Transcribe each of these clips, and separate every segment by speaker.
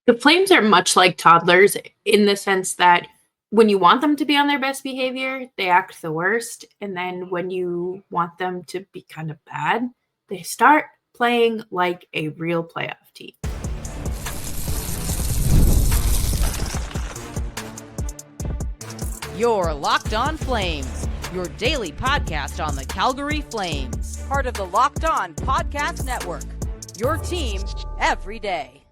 Speaker 1: The Flames are much like toddlers in the sense that when you want them to be on their best behavior, they act the worst. And then when you want them to be kind of bad, they start playing like a real playoff team.
Speaker 2: You're Locked On Flames, your daily podcast on the Calgary Flames. Part of the Locked On Podcast Network, your team every day.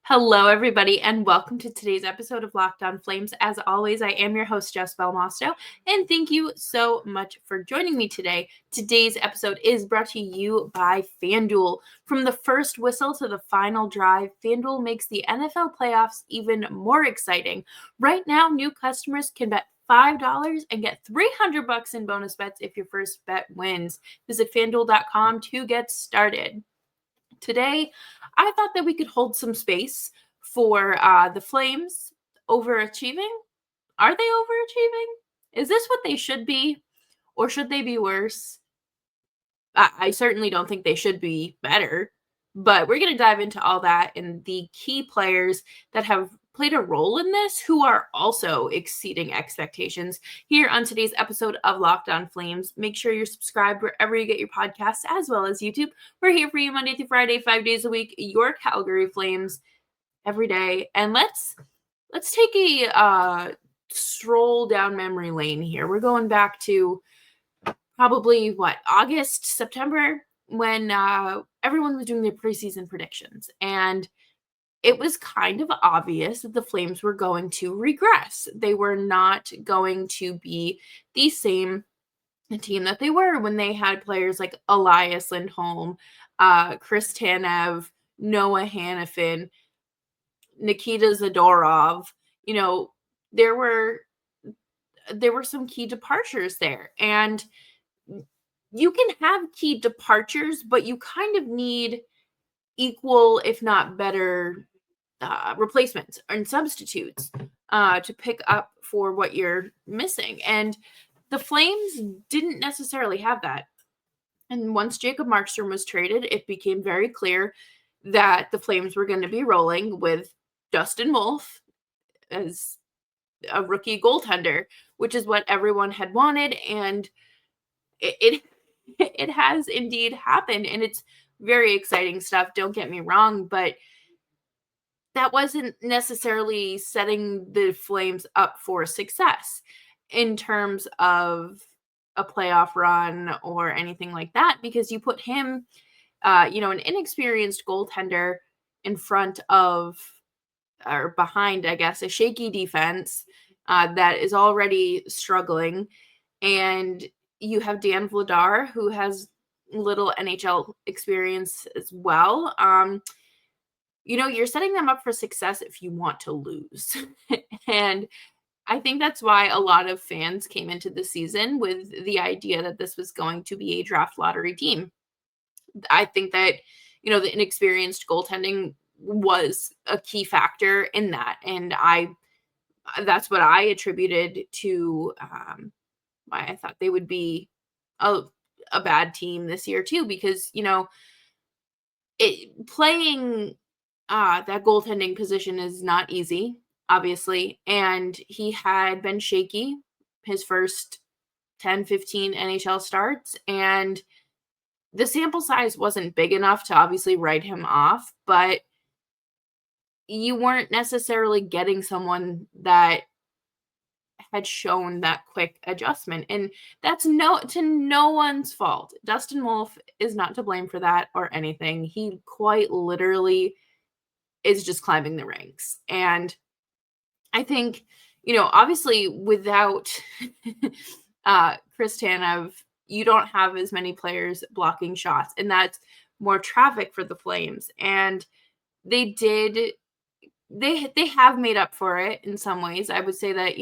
Speaker 1: Hello, everybody, and welcome to today's episode of Locked On Flames. As always, I am your host, Jess Belmosto, and thank you so much for joining me today. Today's episode is brought to you by FanDuel. From the first whistle to the final drive, FanDuel makes the NFL playoffs even more exciting. Right now, new customers can bet $5 and get $300 in bonus bets if your first bet wins. Visit FanDuel.com to get started. Today, I thought that we could hold some space for the Flames overachieving. Are they overachieving? Is this what they should be? Or should they be worse? I certainly don't think they should be better. But we're going to dive into all that and the key players that have played a role in this who are also exceeding expectations here on today's episode of Locked On Flames. Make sure you're subscribed wherever you get your podcasts as well as YouTube. We're here for you Monday through Friday, 5 days a week, your Calgary Flames every day. And let's take a stroll down memory lane here. We're going back to probably August, September, when everyone was doing their preseason predictions. And it was kind of obvious that the Flames were going to regress. They were not going to be the same team that they were when they had players like Elias Lindholm, Chris Tanev, Noah Hanifin, Nikita Zadorov. You know, there were some key departures there. And you can have key departures, but you kind of need equal, if not better, replacements and substitutes to pick up for what you're missing. And the Flames didn't necessarily have that. And once Jacob Markstrom was traded, it became very clear that the Flames were going to be rolling with Dustin Wolf as a rookie goaltender, which is what everyone had wanted. And it has indeed happened. And it's very exciting stuff. Don't get me wrong, but that wasn't necessarily setting the Flames up for success in terms of a playoff run or anything like that, because you put him, an inexperienced goaltender in front of or behind, I guess, a shaky defense that is already struggling. And you have Dan Vladar, who has little NHL experience as well. You're setting them up for success if you want to lose. And I think that's why a lot of fans came into the season with the idea that this was going to be a draft lottery team. I think that, the inexperienced goaltending was a key factor in that. And that's what I attributed to why I thought they would be a bad team this year too, because, playing that goaltending position is not easy, obviously. And he had been shaky his first 10, 15 NHL starts. And the sample size wasn't big enough to obviously write him off, but you weren't necessarily getting someone that had shown that quick adjustment. And that's to no one's fault. Dustin Wolf is not to blame for that or anything. He quite literally is just climbing the ranks. And I think, obviously without Chris Tanev, you don't have as many players blocking shots, and that's more traffic for the Flames. And they have made up for it in some ways. I would say that,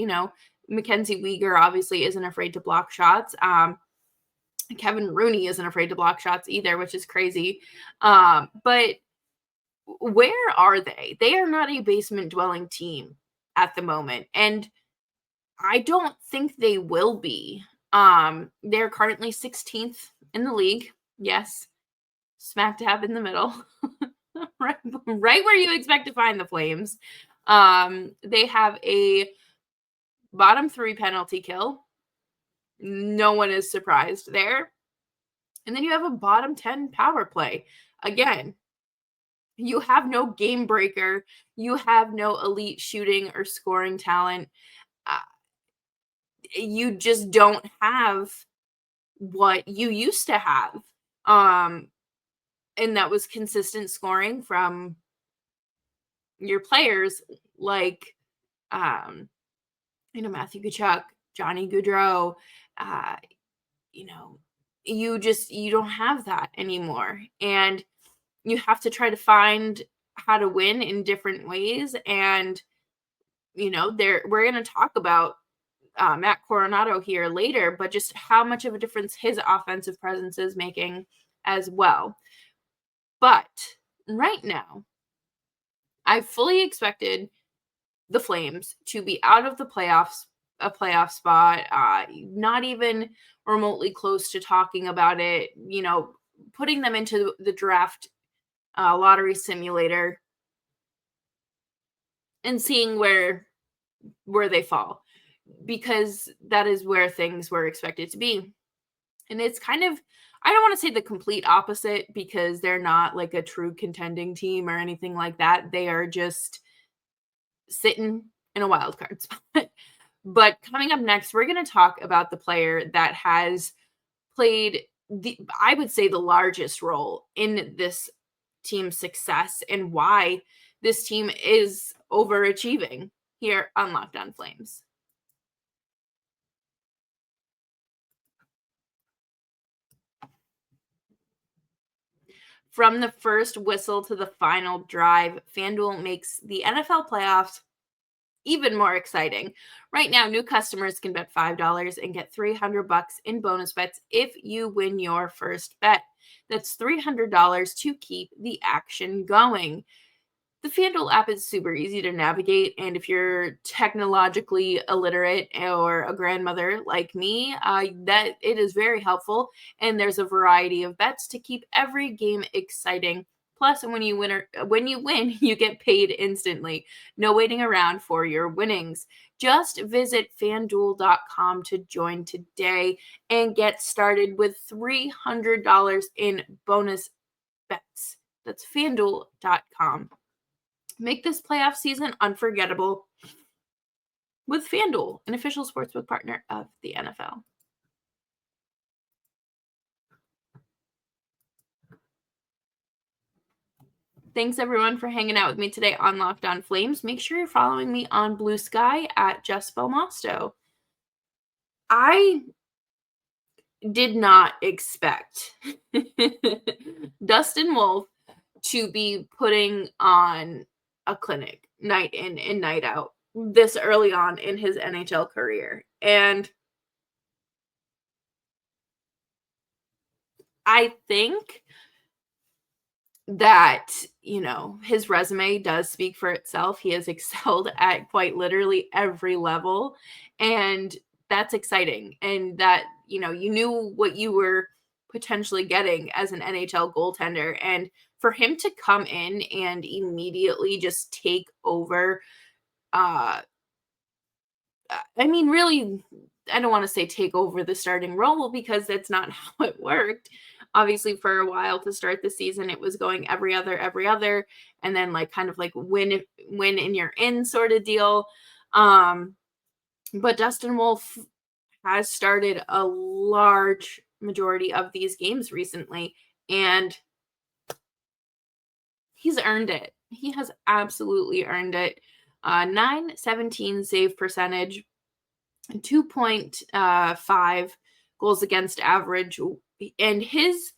Speaker 1: Mackenzie Weegar obviously isn't afraid to block shots. Kevin Rooney isn't afraid to block shots either, which is crazy. But where are they? They are not a basement dwelling team at the moment. And I don't think they will be. They're currently 16th in the league. Yes. Smack dab in the middle. right where you expect to find the Flames. They have a bottom 3 penalty kill. No one is surprised there. And then you have a bottom 10 power play. Again, you have no game breaker. You have no elite shooting or scoring talent. Uh, you just don't have what you used to have. And that was consistent scoring from your players like Matthew Tkachuk, Johnny Gaudreau, uh, you know, you don't have that anymore. And you have to try to find how to win in different ways. And, we're going to talk about Matt Coronato here later, but just how much of a difference his offensive presence is making as well. But right now, I fully expected the Flames to be out of the playoffs, a playoff spot, not even remotely close to talking about it, putting them into the draft lottery simulator and seeing where they fall, because that is where things were expected to be. And it's kind of, I don't want to say the complete opposite, because they're not like a true contending team or anything like that. They are just sitting in a wild card spot. But coming up next, we're going to talk about the player that has played I would say the largest role in this team's success and why this team is overachieving here on Locked On Flames. From the first whistle to the final drive, FanDuel makes the NFL playoffs even more exciting. Right now, new customers can bet $5 and get $300 in bonus bets if you win your first bet. That's $300 to keep the action going. The FanDuel app is super easy to navigate, and if you're technologically illiterate or a grandmother like me, that it is very helpful, and there's a variety of bets to keep every game exciting. Plus, when you win, you get paid instantly. No waiting around for your winnings. Just visit FanDuel.com to join today and get started with $300 in bonus bets. That's FanDuel.com. Make this playoff season unforgettable with FanDuel, an official sportsbook partner of the NFL. Thanks, everyone, for hanging out with me today on Locked On Flames. Make sure you're following me on Blue Sky at Jess Belmosto. I did not expect Dustin Wolf to be putting on a clinic night in and night out this early on in his NHL career. And I think that, his resume does speak for itself. He has excelled at quite literally every level, and that's exciting. And that, you knew what you were potentially getting as an NHL goaltender. And for him to come in and immediately just take over, really, I don't want to say take over the starting role, because that's not how it worked. Obviously, for a while to start the season, it was going every other, and then kind of win and you're in sort of deal. But Dustin Wolf has started a large majority of these games recently, and he's earned it. He has absolutely earned it. 917 save percentage, 2.5 goals against average, and his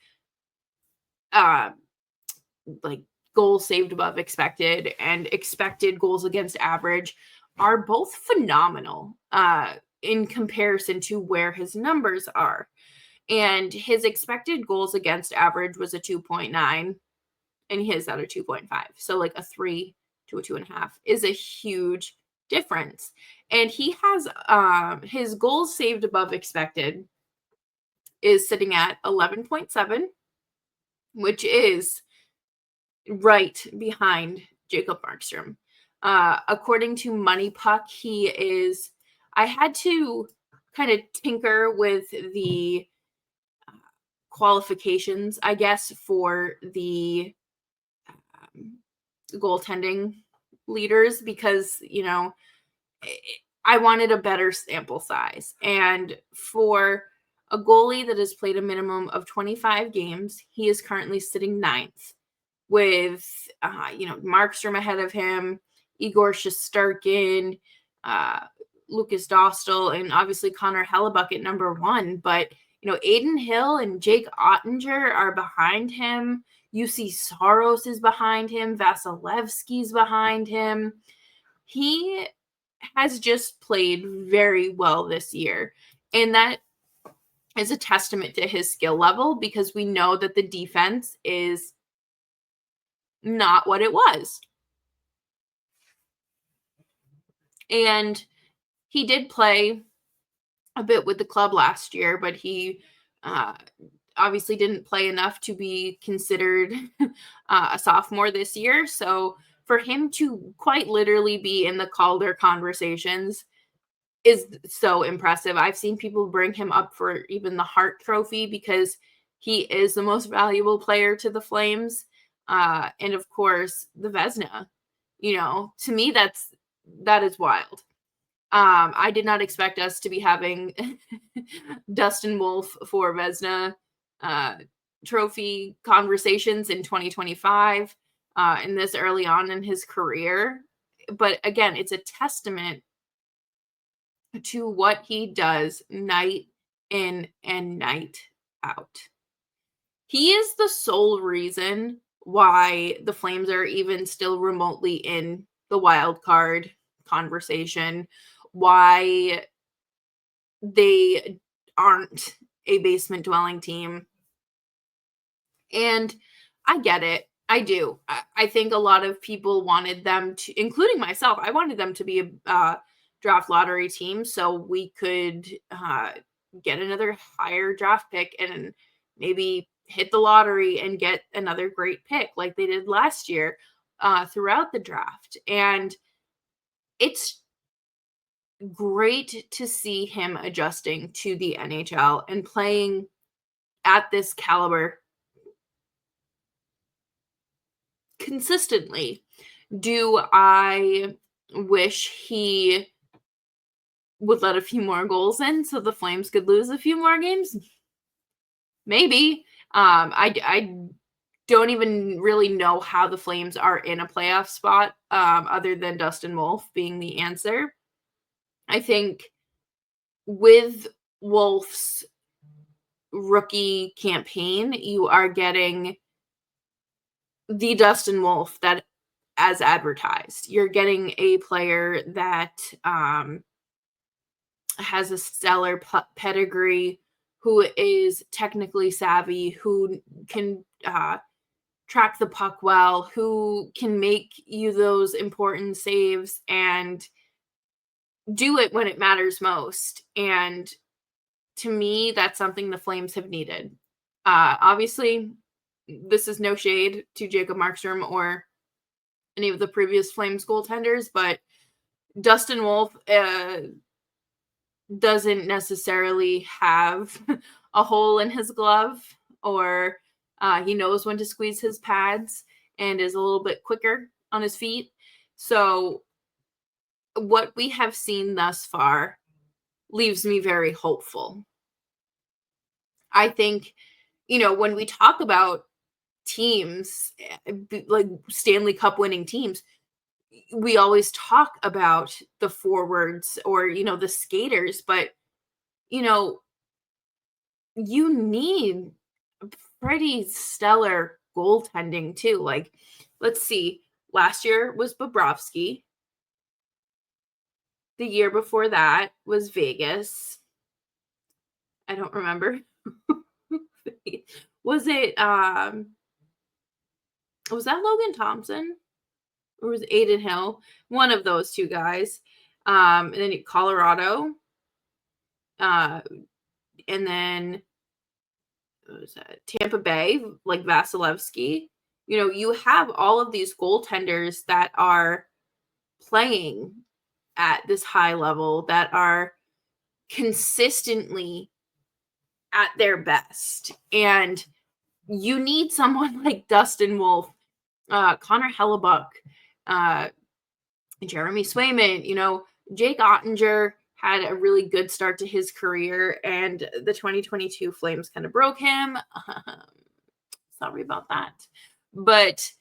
Speaker 1: goals saved above expected and expected goals against average are both phenomenal in comparison to where his numbers are. And his expected goals against average was a 2.9, and his at a 2.5. So a 3 to a 2.5 is a huge difference. And he has his goals saved above expected is sitting at 11.7, which is right behind Jacob Markstrom. According to Money Puck, I had to kind of tinker with the qualifications, I guess, for the goaltending leaders because, I wanted a better sample size. And for a goalie that has played a minimum of 25 games, he is currently sitting ninth with, Markstrom ahead of him, Igor Shesterkin, uh, Lucas Dostal, and obviously Connor Hellebuck at number one. But, Aiden Hill and Jake Ottinger are behind him. UC Saros is behind him. Vasilevsky's behind him. He has just played very well this year. And that is a testament to his skill level because we know that the defense is not what it was. And he did play a bit with the club last year, but he obviously didn't play enough to be considered a sophomore this year. So for him to quite literally be in the Calder conversations is so impressive. I've seen people bring him up for even the Hart Trophy because he is the most valuable player to the Flames. And of course, the Vezina. To me, that is wild. I did not expect us to be having Dustin Wolf for Vezina trophy conversations in 2025 and this early on in his career. But again, it's a testament to what he does night in and night out. He is the sole reason why the Flames are even still remotely in the wild card conversation, why they aren't a basement dwelling team. And I get it. I do. I think a lot of people wanted them to, including myself, I wanted them to be a draft lottery team so we could get another higher draft pick and maybe hit the lottery and get another great pick like they did last year throughout the draft. And it's great to see him adjusting to the NHL and playing at this caliber consistently. Do I wish he would let a few more goals in so the Flames could lose a few more games? Maybe. I don't even really know how the Flames are in a playoff spot other than Dustin Wolf being the answer. I think with Wolf's rookie campaign, you are getting the Dustin Wolf that as advertised. You're getting a player that has a stellar pedigree, who is technically savvy, who can track the puck well, who can make you those important saves and do it when it matters most. And to me, that's something the Flames have needed. Obviously, this is no shade to Jacob Markstrom or any of the previous Flames goaltenders, but Dustin Wolf doesn't necessarily have a hole in his glove, or he knows when to squeeze his pads and is a little bit quicker on his feet. So what we have seen thus far leaves me very hopeful. I think, when we talk about teams, like Stanley Cup winning teams, we always talk about the forwards or, the skaters, but, you need pretty stellar goaltending too. Like, let's see, last year was Bobrovsky. The year before that was Vegas. I don't remember. Was it was that Logan Thompson or was it Aiden Hill? One of those two guys. And then Colorado. And then what was that? Tampa Bay, like Vasilevsky. You have all of these goaltenders that are playing at this high level, that are consistently at their best. And you need someone like Dustin Wolf, Connor Hellebuck, Jeremy Swayman, Jake Ottinger had a really good start to his career, and the 2022 Flames kind of broke him. Sorry about that. But,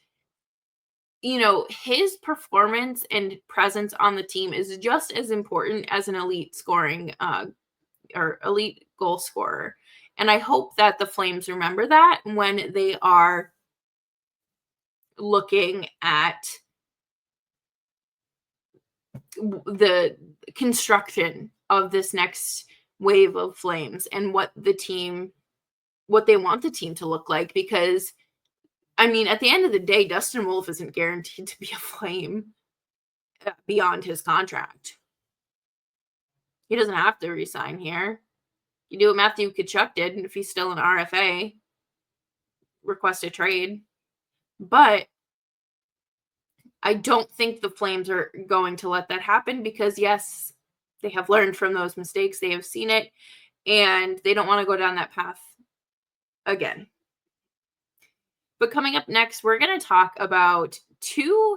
Speaker 1: his performance and presence on the team is just as important as an elite scoring or elite goal scorer. And I hope that the Flames remember that when they are looking at the construction of this next wave of Flames and what they want the team to look like. Because, at the end of the day, Dustin Wolf isn't guaranteed to be a Flame beyond his contract. He doesn't have to resign here. You do what Matthew Tkachuk did, and if he's still an RFA, request a trade. But I don't think the Flames are going to let that happen because, yes, they have learned from those mistakes. They have seen it, and they don't want to go down that path again. But coming up next, we're going to talk about two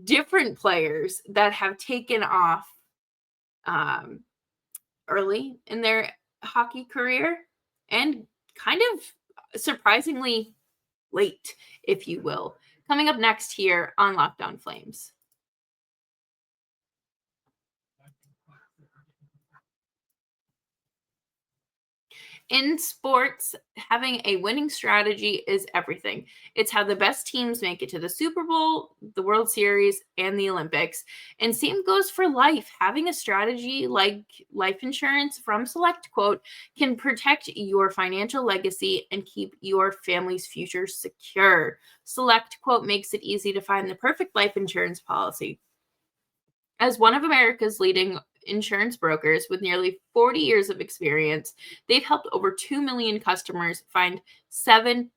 Speaker 1: different players that have taken off early in their hockey career and kind of surprisingly late, if you will. Coming up next here on Locked On Flames. In sports, having a winning strategy is everything. It's how the best teams make it to the Super Bowl, the World Series, and the Olympics. And same goes for life. Having a strategy like life insurance from SelectQuote can protect your financial legacy and keep your family's future secure. SelectQuote makes it easy to find the perfect life insurance policy. As one of America's leading insurance brokers with nearly 40 years of experience, they've helped over 2 million customers find $700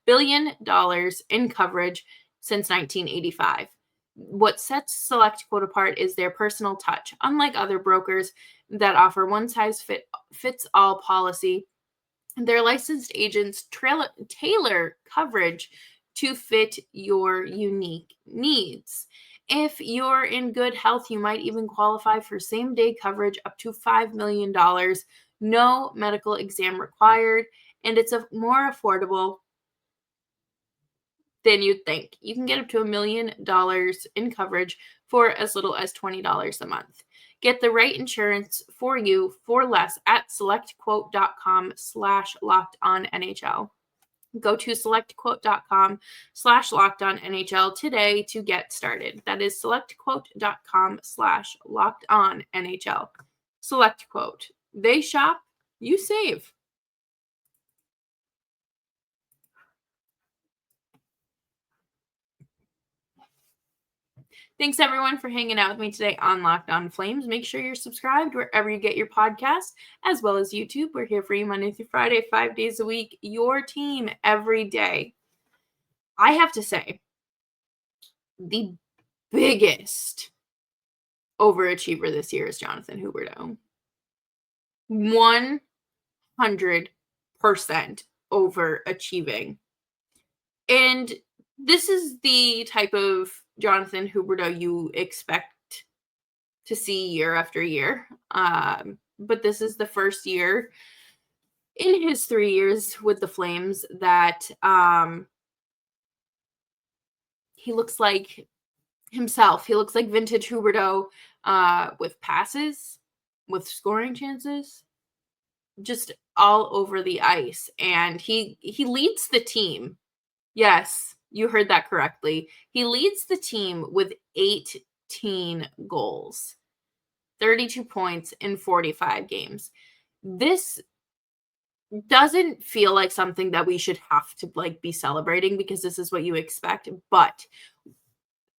Speaker 1: billion in coverage since 1985. What sets SelectQuote apart is their personal touch. Unlike other brokers that offer one-size-fits-all policy, their licensed agents tailor coverage to fit your unique needs. If you're in good health, you might even qualify for same-day coverage up to $5 million. No medical exam required, and it's more affordable than you'd think. You can get up to $1 million in coverage for as little as $20 a month. Get the right insurance for you for less at selectquote.com/lockedonnhl. Go to selectquote.com/lockedonnhl today to get started. That is selectquote.com/lockedonnhl. SelectQuote. They shop, you save. Thanks, everyone, for hanging out with me today on Locked On Flames. Make sure you're subscribed wherever you get your podcasts, as well as YouTube. We're here for you Monday through Friday, 5 days a week. Your team every day. I have to say, the biggest overachiever this year is Jonathan Huberdeau. 100% overachieving. And this is the type of Jonathan Huberdeau you expect to see year after year. But this is the first year in his 3 years with the Flames that he looks like himself. He looks like vintage Huberdeau with passes, with scoring chances, just all over the ice. And he leads the team. Yes, you heard that correctly. He leads the team with 18 goals, 32 points in 45 games. This doesn't feel like something that we should have to be celebrating because this is what you expect. But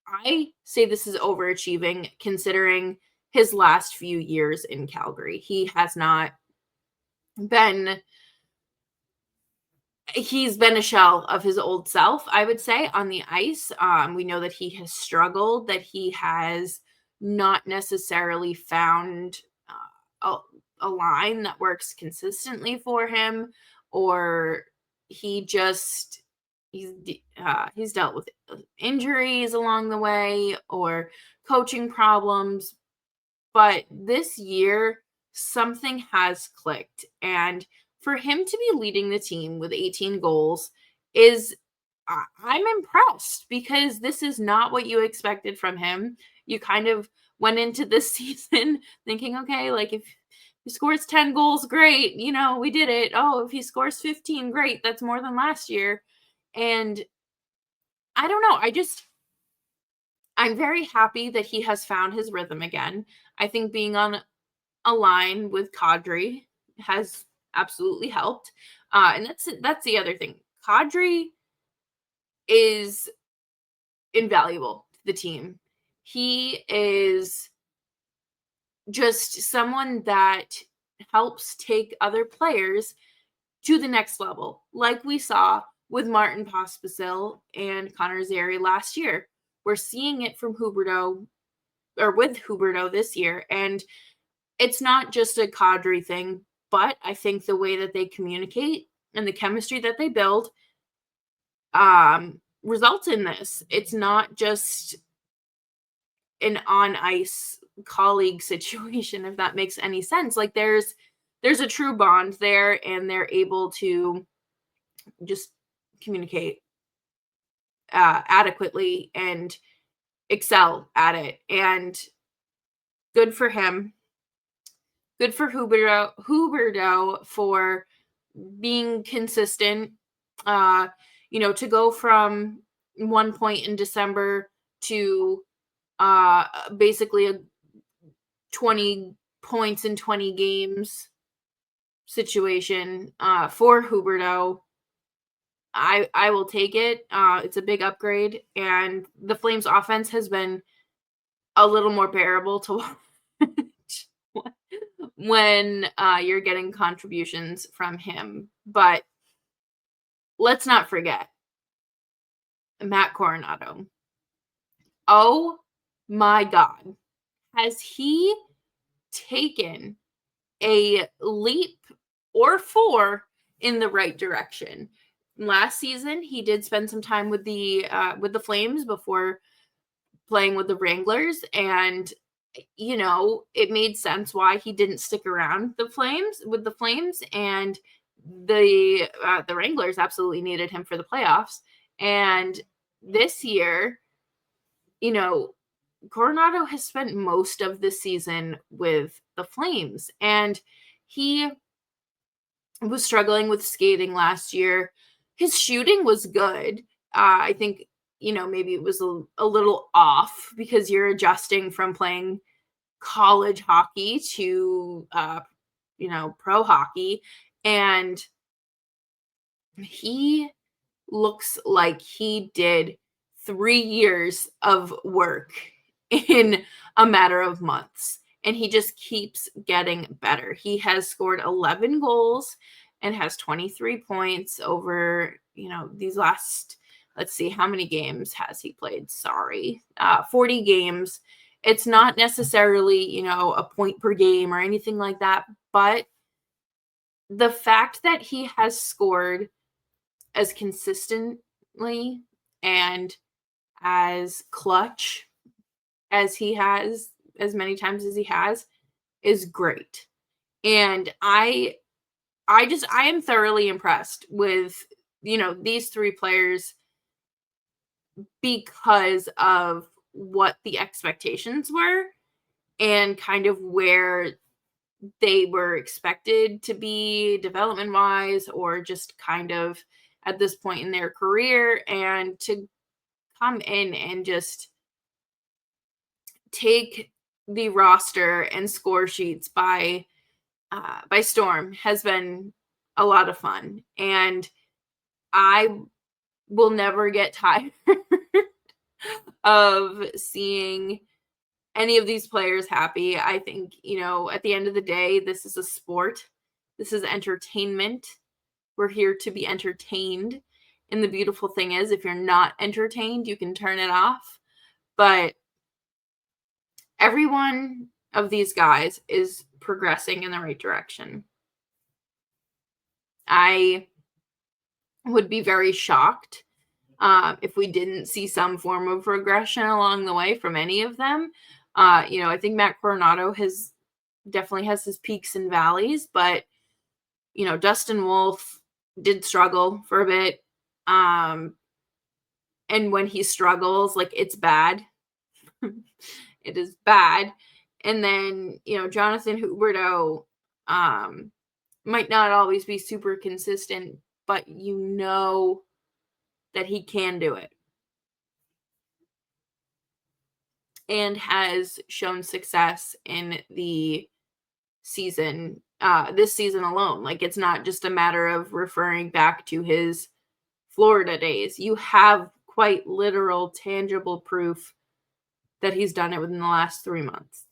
Speaker 1: I say this is overachieving considering his last few years in Calgary. He has not been he's been a shell of his old self, I would say, on the ice. We know that he has struggled, that he has not necessarily found a line that works consistently for him, or he just he's dealt with injuries along the way or coaching problems. But this year, something has clicked. And for him to be leading the team with 18 goals is, I'm impressed, because this is not what you expected from him. You kind of went into this season thinking, okay, like, if he scores 10 goals, great. We did it. Oh, if he scores 15, great. That's more than last year. And I don't know. I'm very happy that he has found his rhythm again. I think being on a line with Kadri has absolutely helped. And that's the other thing. Kadri is invaluable to the team. He is just someone that helps take other players to the next level, like we saw with Martin Pospisil and Connor Zary last year. We're seeing it from Huberdeau, or with Huberdeau this year, and it's not just a Kadri thing, but I think the way that they communicate and the chemistry that they build results in this. It's not just an on ice colleague situation, if that makes any sense. Like, there's a true bond there, and they're able to just communicate adequately and excel at it. And good for him. Good for Huberdeau for being consistent. To go from one point in December to basically a 20 points in 20 games situation for Huberdeau. I will take it. It's a big upgrade, and the Flames offense has been a little more bearable to watch when you're getting contributions from him. But let's not forget Matt Coronato. Oh my God. Has he taken a leap or four in the right direction? Last season, he did spend some time with the Flames before playing with the Wranglers, and it made sense why he didn't stick around with the Flames, and the Wranglers absolutely needed him for the playoffs. And this year, Coronato has spent most of the season with the Flames, and he was struggling with skating last year. His shooting was good. I think, maybe it was a little off because you're adjusting from playing college hockey to, pro hockey. And he looks like he did 3 years of work in a matter of months. And he just keeps getting better. He has scored 11 goals and has 23 points over, these last, let's see, how many games has he played? 40 games. It's not necessarily, a point per game or anything like that. But the fact that he has scored as consistently and as clutch as he has, as many times as he has, is great. And I am thoroughly impressed with, these three players because of what the expectations were and kind of where they were expected to be development wise, or just kind of at this point in their career, and to come in and just take the roster and score sheets by storm has been a lot of fun. And I will never get tired of seeing any of these players happy. I think, at the end of the day, this is a sport. This is entertainment. We're here to be entertained. And the beautiful thing is, if you're not entertained, you can turn it off. But every one of these guys is progressing in the right direction. I would be very shocked if we didn't see some form of regression along the way from any of them. I think Matt Coronato definitely has his peaks and valleys, but Dustin Wolf did struggle for a bit. And when he struggles, like, it's bad. It is bad. And then, Jonathan Huberdeau might not always be super consistent, but that he can do it. And has shown success in the season, this season alone. Like, it's not just a matter of referring back to his Florida days. You have quite literal, tangible proof that he's done it within the last 3 months.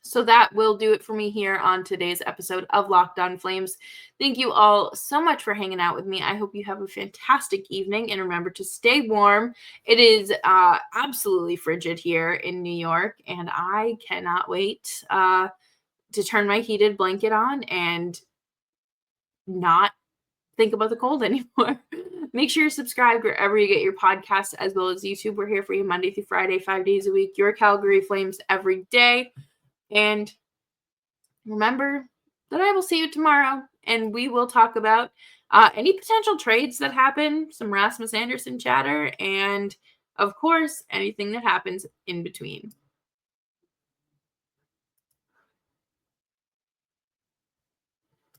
Speaker 1: So that will do it for me here on today's episode of Locked On Flames. Thank you all so much for hanging out with me. I hope you have a fantastic evening, and remember to stay warm. It is absolutely frigid here in New York, and I cannot wait to turn my heated blanket on and not think about the cold anymore. Make sure you're subscribed wherever you get your podcasts, as well as YouTube. We're here for you Monday through Friday, 5 days a week. Your Calgary Flames every day. And remember that I will see you tomorrow, and we will talk about any potential trades that happen, some Rasmus Anderson chatter, and, of course, anything that happens in between.